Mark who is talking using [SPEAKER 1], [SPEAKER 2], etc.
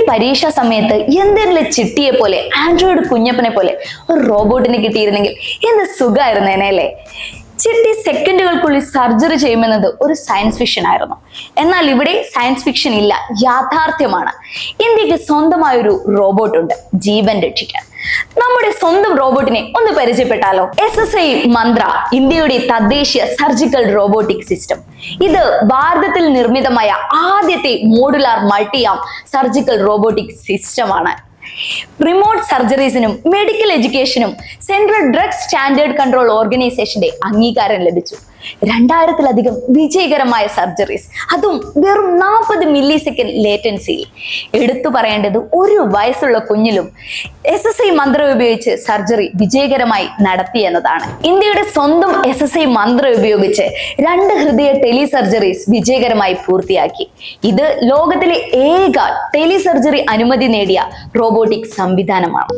[SPEAKER 1] പരീക്ഷാ സമയത്ത് എന്തെങ്കിലും ചിട്ടിയെ പോലെ ആൻഡ്രോയിഡ് കുഞ്ഞപ്പനെ പോലെ ഒരു റോബോട്ടിനെ കിട്ടിയിരുന്നെങ്കിൽ എന്ത് സുഖമായിരുന്നേനെ അല്ലേ. ചിട്ടി സെക്കൻഡുകൾക്കുള്ളിൽ സർജറി ചെയ്യുമെന്നത് ഒരു സയൻസ് ഫിക്ഷൻ ആയിരുന്നു. എന്നാൽ ഇവിടെ സയൻസ് ഫിക്ഷൻ ഇല്ല, യാഥാർത്ഥ്യമാണ്. ഇന്ത്യക്ക് സ്വന്തമായൊരു റോബോട്ട് ഉണ്ട് ജീവൻ രക്ഷിക്കാൻ. നമ്മുടെ സ്വന്തം റോബോട്ടിനെ ഒന്ന് പരിചയപ്പെട്ടാലോ. SSI മന്ത്ര, ഇന്ത്യയുടെ തദ്ദേശീയ സർജിക്കൽ റോബോട്ടിക് സിസ്റ്റം. ഇത് ഭാരതത്തിൽ നിർമ്മിതമായ ആദ്യത്തെ modular multi arm surgical robotic സിസ്റ്റമാണ്. റിമോട്ട് സർജറീസിനും മെഡിക്കൽ എഡ്യൂക്കേഷനും സെൻട്രൽ ഡ്രഗ് സ്റ്റാൻഡേർഡ് കൺട്രോൾ ഓർഗനൈസേഷന്റെ അംഗീകാരം ലഭിച്ചു. 2000-ലധികം വിജയകരമായ സർജറീസ്, അതും വെറും 40 മില്ലി സെക്കൻഡ് ലേറ്റൻസിയിൽ. എടുത്തു പറയേണ്ടത്, 1 വയസ്സുള്ള കുഞ്ഞിലും SSI മന്ത്രം ഉപയോഗിച്ച് സർജറി വിജയകരമായി നടത്തി എന്നതാണ്. ഇന്ത്യയുടെ സ്വന്തം SSI മന്ത്രം ഉപയോഗിച്ച് 2 ഹൃദയ ടെലി സർജറീസ് വിജയകരമായി പൂർത്തിയാക്കി. ഇത് ലോകത്തിലെ ഏക ടെലി സർജറി അനുമതി നേടിയ റോബോട്ടിക് സംവിധാനമാണ്.